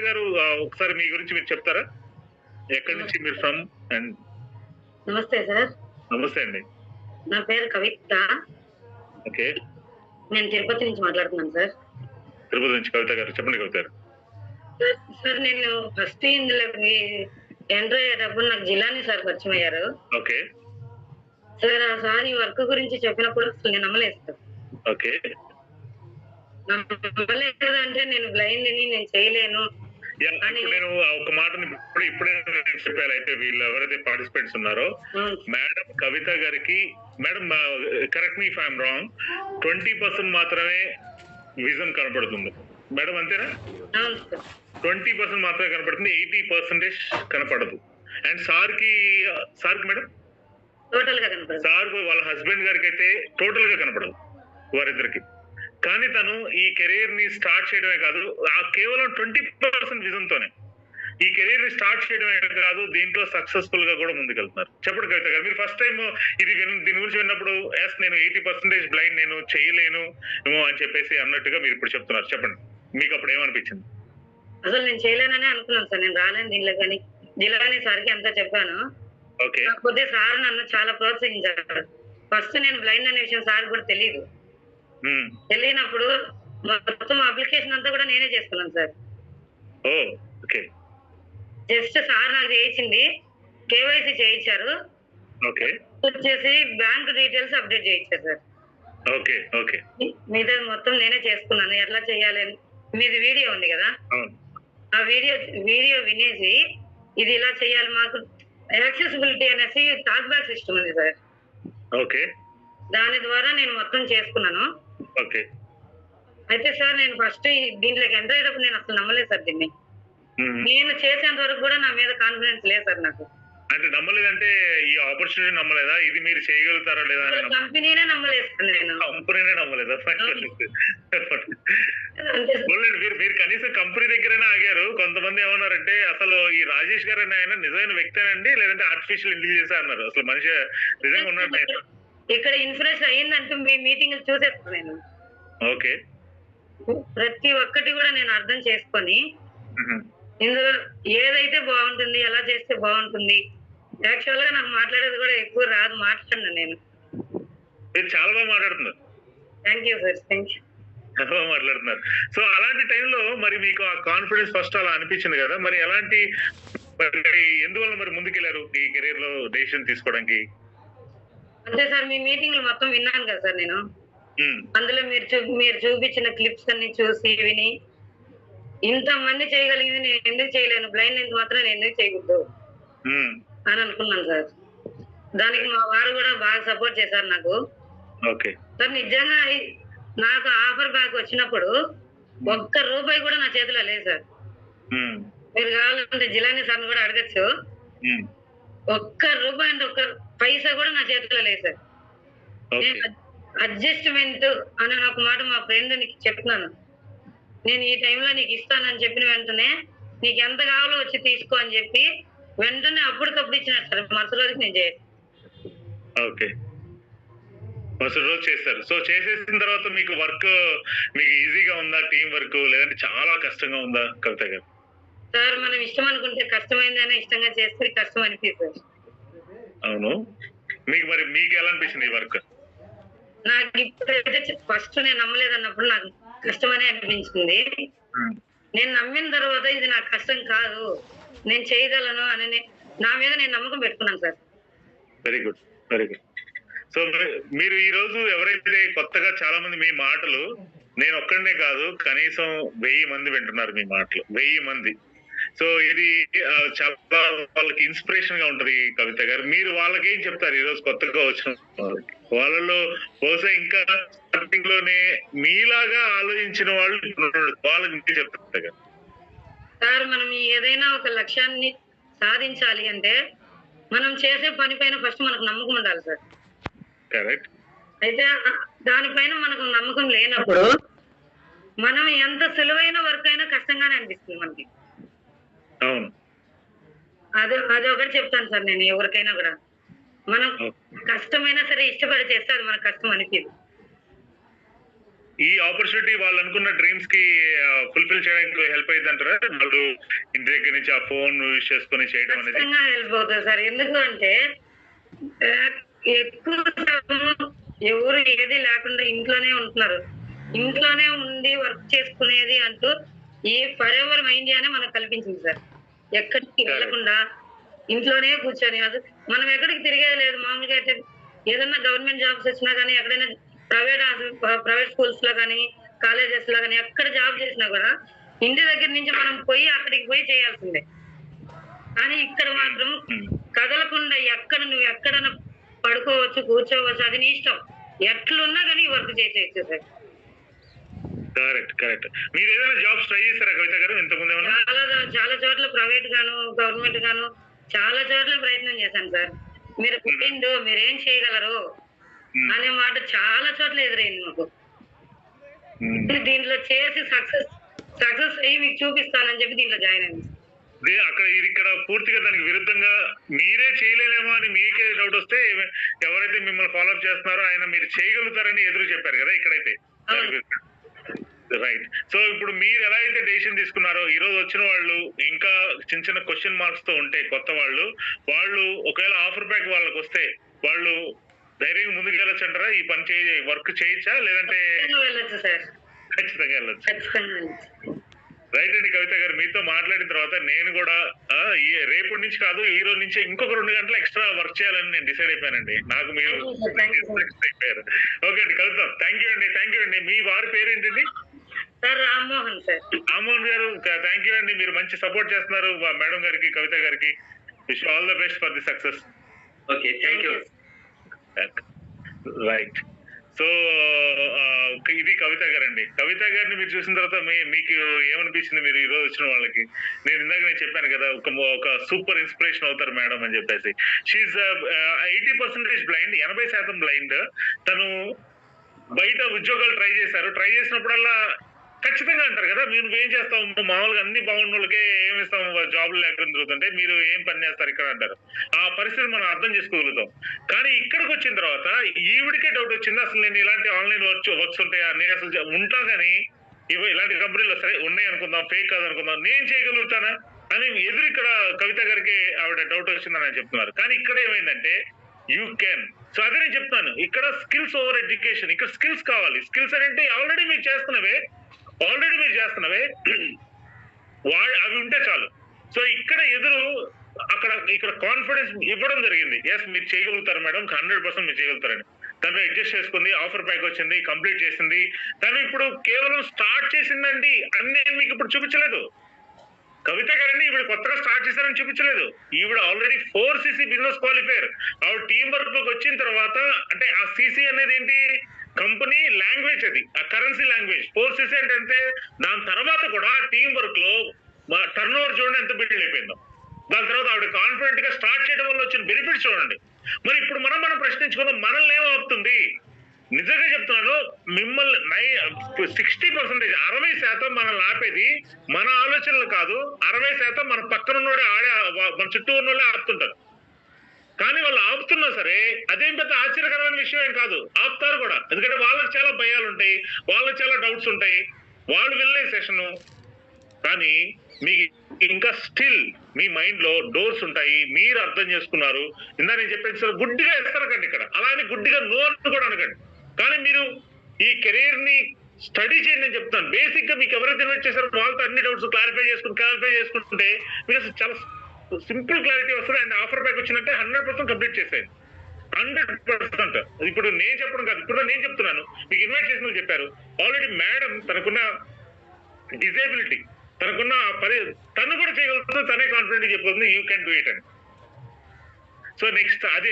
గారు ఒకసారి మీ గురించి మీరు చెప్తారా? ఎక్కడి నుంచి మీరు ఫ్రమ్? అండ్ నమస్తే సార్. నమస్తే అండి. నా పేరు కవిత. ఓకే. నేను తిరుపతి నుంచి మాట్లాడుతున్నాను సార్. తిరుపతి నుంచి కవిత గారు, చెప్పండి కవిత గారు. సార్ నేను ఫస్ట్ ఇందులోకి ఎంటర్ అయ్యేటప్పుడు నాకు జిలానీ సార్ పరిచయం అయ్యారు. ఓకే. సార్ ఆ సార్ ఈ వర్క్ గురించి చెప్పినప్పుడు అసలు నేను నమ్మలేదు సార్. ఓకే. నమ్మలేదు అంటే నేను బ్లైండ్ ని, నేను చేయలేను అని నేను ఒక మాటని ఇప్పుడే చెప్పాను. అయితే వీళ్ళు ఎవరైతే పార్టిసిపెంట్స్ ఉన్నారో మేడం కవిత గారికి, madam correct me if I'm wrong, 20% మాత్రమే విజన్ కనపడుతుంది మేడం, అంతేనా? 20% మాత్రమే కనపడుతుంది, 80% కనపడదు. అండ్ సార్కి మేడం టోటల్ గా కనపడదు. సార్ వాళ్ళ హస్బెండ్ గారికి అయితే టోటల్ గా కనపడదు వారిద్దరికి. కానీ తను ఈ కెరీర్ ని స్టార్ట్ చేయడమే కాదు, ఆ కేవలం 20% విజన్ తోనే ఈ కెరీర్ ని స్టార్ట్ చేయడమే కాదు, దీంట్లో సక్సెస్ఫుల్ గా కూడా ముందుకెళ్తున్నారు. చెప్పండి కవిత గారు, మీరు ఫస్ట్ టైం దీని గురించి విన్నప్పుడు ఎస్ నేను 80% బ్లైండ్, నేను చేయలేను ఏమో అని చెప్పేసి అన్నట్టుగా మీరు ఇప్పుడు చెప్తున్నారు. చెప్పండి, మీకు అప్పుడు ఏమనిపించింది? అసలు నేను చేయలేననే అనుకున్నాను సార్. నేను రాలేను దీనిలో, కానీ జిలానీ సార్కి అంతా చెప్పాను. ఓకే. కాకపోతే సార్ నన్ను చాలా ప్రోత్సహించారు. ఫస్ట్ నేను బ్లైండ్ అనే విషయం సార్ కూడా తెలియదు. తెలియనప్పుడు మొత్తం అప్లికేషన్ అంతా కూడా నేనే చేసుకున్నాను సార్. జస్ట్ సార్ నాకు చేయించింది, కేవైసీ చేయించారు, వచ్చేసి బ్యాంక్ డీటెయిల్స్ అప్డేట్ చేయించారు సార్. మీది మొత్తం నేనే చేసుకున్నాను. ఎట్లా చేయాలి, మీది వీడియో ఉంది కదా, ఆ వీడియో వినేసి ఇది ఇలా చేయాలి, మాకు యాక్సెసిబిలిటీ అనేసి టాక్ బ్యాక్ సిస్టమ్ ఉంది సార్. దాని ద్వారా నేను మొత్తం చేసుకున్నాను. అయితే సార్ నేను ఫస్ట్ దీంట్లోకి ఎంటర్ అయ్యేటప్పుడు నేను అసలు నమ్మలేదు సార్ దీన్ని. నేను చేసేంత వరకు కూడా నా మీద కాన్ఫిడెన్స్ లేదు సార్ నాకు. అంటే నమ్మలేదంటే ఈ ఆపర్చునిటీ నమ్మలేదా, ఇది మీరు చేయగలుగుతారా లేదా? కంపెనీనే నమ్మలేదు సార్. నేను కంపెనీనే నమ్మలేదా? మీరు కనీసం కంపెనీ దగ్గరైనా ఆగారు. కొంతమంది ఏమన్నారంటే అసలు ఈ రాజేష్ గారు ఆయన నిజమైన వ్యక్తేనండి లేదంటే ఆర్టిఫిషియల్ ఇంటెలిజెన్స్ అన్నారు. అసలు మనిషి నిజంగా ఉన్నట్టు ఇక్కడ ఇన్ఫ్లుయెన్స్ అయ్యిందంటే మీ మీటింగ్ చూసేస్తాను నేను. ఓకే. ప్రతి ఒక్కటి కూడా నేను అర్థం చేసుకొని ఇందులో ఏదైతే బాగుంటుంది, ఎలా చేస్తే బాగుంటుంది. యాక్చువల్ గా నాకు మాట్లాడేది కూడా ఎక్కువ రాదు, మాట్లాడినా నేను. చాలా బాగా మాట్లాడుతున్నారు. Thank you sir. Thank you. చాలా బాగా మాట్లాడుతున్నారు. సో అలాంటి టైంలో మరి మీకు ఆ కాన్ఫిడెన్స్ ఫస్ట్ అలా అనిపించింది కదా, మరి ఎలాంటి ఎందువల్ల మరి ముందుకెళ్లారు ఈ కెరీర్ లో డెసిషన్ తీసుకోవడానికి? అంతే సార్, మీ మీటింగ్ మొత్తం విన్నాను కదా సార్ నేను. అందులో మీరు చూపించిన క్లిప్స్ అన్ని చూసి విని ఇంతమంది చేయగలిగింది నేను ఎందుకు చేయలేను, బ్లైండ్ మాత్రం నేను ఎందుకు చేయకూడదు అని అనుకున్నాను సార్. దానికి మా వారు కూడా బాగా సపోర్ట్ చేశారు నాకు. సార్ నిజంగా నాకు ఆఫర్ బ్యాక్ వచ్చినప్పుడు ఒక్క రూపాయి కూడా నా చేతిలో లేదు సార్. మీరు కావాలంటే జిలానీ సార్ని కూడా అడగచ్చు. ఒక్క రూపాయి అంటే ఒక్క పైసా కూడా నా చేతిలో లేదు సార్. నేను అడ్జస్ట్మెంట్ అని ఒక మాట మా ఫ్రెండ్ నీకు చెప్తున్నాను, నేను ఈ టైంలో నీకు ఇస్తానని చెప్పిన వెంటనే నీకు ఎంత కావాలో వచ్చి తీసుకో అని చెప్పి వెంటనే అప్పటికప్పుడు ఇచ్చినట్టు సార్. మరుసటి రోజుకి నేను చేయాలి. మరుసటి రోజు చేస్తారు. సో చేసేసిన తర్వాత మీకు వర్క్ మీకు ఈజీగా ఉందా, టీం వర్క్, లేదంటే చాలా కష్టంగా ఉందా కవిత గారు? సార్ మనం ఇష్టం అనుకుంటే కష్టమైందైనా ఇష్టంగా చేస్తే కష్టం అనిపిస్తుంది. అవును. మీకు ఎలా అనిపించింది ఈ వర్క్? నాకు ఇప్పుడైతే ఫస్ట్ నేను నమ్మలేదు అన్నప్పుడు నాకు కష్టమనే అనిపించింది. నేను నమ్మిన తర్వాత ఇది నాకు కష్టం కాదు, నేను చేయగలను అని నా మీద నేను నమ్మకం పెట్టుకున్నాను sir. Very good, very good. So మీరు ఈ రోజు ఎవరైతే కొత్తగా చాలా మంది మీ మాటలు, నేను ఒక్కడనే కాదు కనీసం 1000 మంది వింటున్నారు మీ మాటలు, 1000 మంది. సో ఇది చాలా వాళ్ళకి ఇన్స్పిరేషన్ గా ఉంటది కవిత గారు. మీరు వాళ్ళకి ఏం చెప్తారు ఈ రోజు కొత్తగా వచ్చిన వాళ్ళలో? బహుశా ఇంకా స్టార్టింగ్ లోనే మీలాగా ఆలోచించిన వాళ్ళకి మీరు చెప్తారు సార్, మనం ఏదైనా ఒక లక్ష్యాన్ని సాధించాలి అంటే మనం చేసే పని పైన ఫస్ట్ మనకు నమ్మకం ఉండాలి సార్. కరెక్ట్. అయితే దానిపైన మనకు నమ్మకం లేనప్పుడు మనం ఎంత సులువైన వర్క్ అయినా కష్టంగానే అనిపిస్తుంది మనకి. అవును. అది ఒకటి చెప్తాను సార్ నేను ఎవరికైనా కూడా, మనం కష్టమైనా సరే ఇష్టపడి చేస్తే అది మనకు కష్టం అనిపించదు. ఈ ఆపర్చునిటీ వాళ్ళు అనుకున్న డ్రీమ్స్ కి ఫుల్ఫిల్ చేయడానికి హెల్ప్ అయింది అంటారా? వాళ్ళు ఇంటి దగ్గర నుంచి ఆ ఫోన్ యూజ్ చేసుకుని చేయడం అనేది ఖచ్చితంగా హెల్ప్ అవుతుంది సార్. ఎందుకు అంటే ఆ, ఎక్కువ శాతం ఎవరు ఏది లేకుండా ఇంట్లోనే ఉంటున్నారు. ఇంట్లోనే ఉండి వర్క్ చేసుకునేది అంటూ ఈ ఫర్ ఎవర్ ఇండియానే మనకు కల్పించింది సార్. ఎక్కడికి వెళ్లకుండా ఇంట్లోనే కూర్చొని అది మనం ఎక్కడికి తిరిగేది లేదు. మామూలుగా అయితే ఏదన్నా గవర్నమెంట్ జాబ్స్ వచ్చినా కానీ ఎక్కడైనా ప్రైవేట్ స్కూల్స్ లో కానీ కాలేజెస్ లో కానీ ఎక్కడ జాబ్ చేసినా కూడా ఇంటి దగ్గర నుంచి మనం పోయి అక్కడికి పోయి చేయాల్సిందే. కానీ ఇక్కడ మాత్రం కదలకుండా నువ్వు ఎక్కడన్నా పడుకోవచ్చు, కూర్చోవచ్చు, అది నీ ఇష్టం. ఎట్లున్నా కానీ వర్క్ చేసేయచ్చు సార్. Correct correct. మీరు ఏదైనా జాబ్స్ ట్రై చేశారా కవిత గారు ఇంతకుముందు ఏమన్నా? చాలా చోట్ల ప్రైవేట్ గాను గవర్నమెంట్ గాను చాలా చోట్ల ప్రయత్నం చేశాను సార్. మీరు పుట్టిండు, మీరేం చేయగలరు అనే మాట చాలా చోట్ల ఎదురైంది మాకు. దీంట్లో చేసి సక్సెస్ అయ్యి మీకు చూపిస్తానని చెప్పి దీంట్లో జాయిన్ అయింది. అక్కడ ఇక్కడ పూర్తిగా దానికి విరుద్ధంగా మీరే చేయలేమో అని మీకే డౌట్ వస్తే ఎవరైతే మిమ్మల్ని ఫాలోఅప్ చేస్తున్నారో ఆయన మీరు చేయగలుగుతారని ఎదురు చెప్పారు కదా ఇక్కడైతే. రైట్. సో ఇప్పుడు మీరు ఎలా అయితే డెసిషన్ తీసుకున్నారో ఈ రోజు వచ్చిన వాళ్ళు ఇంకా చిన్న చిన్న క్వశ్చన్ మార్క్స్ తో ఉంటే కొత్త వాళ్ళు ఒకవేళ ఆఫర్ బ్యాక్ వాళ్ళకి వస్తే వాళ్ళు ధైర్యంగా ముందుకు వెళ్ళొచ్చు అంటారా? ఈ పని వర్క్ చేయొచ్చా లేదంటే? వెళ్ళొచ్చు సార్, ఖచ్చితంగా వెళ్ళొచ్చు. రైట్ అండి కవిత గారు, మీతో మాట్లాడిన తర్వాత నేను కూడా రేపటి నుంచి కాదు ఈ రోజు నుంచి ఇంకొక 2 గంటలు ఎక్స్ట్రా వర్క్ చేయాలని నేను డిసైడ్ అయిపోయానండి. నాకు మీరు అయిపోయారు. ఓకే అండి కలుద్దాం. థ్యాంక్ యూ అండి. మీ వారి పేరేంటండి? Sir Rammohan sir. రామ్మోహన్ గారు థ్యాంక్ యూ అండి. మీరు మంచి సపోర్ట్ చేస్తున్నారు మేడం గారికి, కవిత గారికి. Wish all the best for the success. Okay, thank you. Right. So ఇది కవిత గారండి. కవిత గారిని మీరు చూసిన తర్వాత మీకు ఏమనిపించింది? మీరు ఈ రోజు వచ్చిన వాళ్ళకి నేను చెప్పాను కదా ఒక సూపర్ ఇన్స్పిరేషన్ అవుతారు మేడం అని చెప్పేసి. She 80% blind, 80% blind. తను బయట ఉద్యోగాలు ట్రై చేసినప్పుడల్లా ఖచ్చితంగా అంటారు కదా, మీరు ఏం చేస్తాం మామూలుగా అన్ని బాగున్న వాళ్ళకే ఏమి ఇస్తాం, జాబ్లు లేకుండా తిరుగుతుంటే మీరు ఏం పని చేస్తారు ఇక్కడ అంటారు. ఆ పరిస్థితి మనం అర్థం చేసుకోగలుగుతాం. కానీ ఇక్కడికి వచ్చిన తర్వాత ఈవిడికే డౌట్ వచ్చింది, అసలు నేను ఇలాంటి ఆన్లైన్ వర్క్స్ ఉంటాయా, నేను అసలు ఉంటా కానీ ఇలాంటి కంపెనీలు సరే ఉన్నాయి అనుకుందాం, ఫేక్ కాదు అనుకుందాం, నేను చేయగలుగుతానా అని ఎదురు ఇక్కడ కవిత గారికి ఆవిడ డౌట్ వచ్చిందని ఆయన చెప్తున్నారు. కానీ ఇక్కడ ఏమైందంటే యూ కెన్. సో అదే నేను చెప్తాను, ఇక్కడ స్కిల్స్ ఓవర్ ఎడ్యుకేషన్. ఇక్కడ స్కిల్స్ కావాలి. స్కిల్స్ అంటే ఆల్రెడీ మీరు చేస్తున్నవే అవి ఉంటే చాలు. సో ఇక్కడ ఇక్కడ కాన్ఫిడెన్స్ ఇవ్వడం జరిగింది. ఎస్ మీరు చేయగలుగుతారు మేడం, 100% మీరు చేయగలుగుతారని. తను అడ్జస్ట్ చేసుకుంది, ఆఫర్ ప్యాక్ వచ్చింది, కంప్లీట్ చేసింది. తను ఇప్పుడు కేవలం స్టార్ట్ చేసిందండి అని నేను మీకు ఇప్పుడు చూపించలేదు. కవిత గారండి ఈవిడ కొత్తగా స్టార్ట్ చేశారని చూపించలేదు. ఈవిడ ఆల్రెడీ 4cc బిజినెస్ క్వాలిఫైర్. ఆవిడ టీం వర్క్ లోకి వచ్చిన తర్వాత, అంటే ఆ సిసి అనేది ఏంటి, కంపెనీ లాంగ్వేజ్, అది ఆ కరెన్సీ లాంగ్వేజ్. 4cc అంటే దాని తర్వాత కూడా టీం వర్క్ లో టర్న్ ఓవర్ చూడండి ఎంత బిల్డ్ అయిపోయిందో. దాని తర్వాత ఆవిడ కాన్ఫిడెంట్ గా స్టార్ట్ చేయడం వల్ల వచ్చిన బెనిఫిట్స్ చూడండి. మరి ఇప్పుడు మనం ప్రశ్నించుకుందాం, మనల్ని ఏమవుతుంది? నిజంగా చెప్తున్నాను, మిమ్మల్ని 60%, 60% మనల్ని ఆపేది మన ఆలోచనలు కాదు. 60% మన పక్కన ఉన్నోడే మన చుట్టూ ఉన్నోళ్ళే ఆపుతుంటారు. కానీ వాళ్ళు ఆపుతున్నా సరే అదేం పెద్ద ఆశ్చర్యకరమైన విషయం ఏం కాదు, ఆపుతారు కూడా. ఎందుకంటే వాళ్ళకి చాలా భయాలు ఉంటాయి, వాళ్ళకి చాలా డౌట్స్ ఉంటాయి, వాళ్ళు వెళ్ళే సెషను. కానీ మీకు ఇంకా స్టిల్ మీ మైండ్ లో డోర్స్ ఉంటాయి, మీరు అర్థం చేసుకున్నారు. ఇందా నేను చెప్పేది సార్, గుడ్డిగా ఇస్తారకండి ఇక్కడ, అలా అని గుడ్డిగా నో అని కూడా అనకండి. కానీ మీరు ఈ కెరీర్ ని స్టడీ చేయండి నేను చెప్తాను. బేసిక్ గా మీకు ఎవరైతే ఇన్వైట్ చేశారో వాళ్ళతో అన్ని డౌట్స్ క్లారిఫై చేసుకుంటే మీకు అసలు చాలా సింపుల్ క్లారిటీ వస్తుంది. అండ్ ఆఫర్ బ్యాక్ వచ్చినట్టే 100% కంప్లీట్ చేసేది. 100%. ఇప్పుడు నేను చెప్పడం కాదు, ఇప్పుడు నేను చెప్తున్నాను, మీకు ఇన్వైట్ చేసిన వాళ్ళు చెప్పారు. ఆల్రెడీ మేడం తనకున్న డిజేబిలిటీ, తనకున్న తను కూడా చేయగలుగుతుంది, తనే కాన్ఫిడెంట్ చెప్పగలుగుతుంది, యూ కెన్ డూ ఇట్ అని. సో నెక్స్ట్ అదే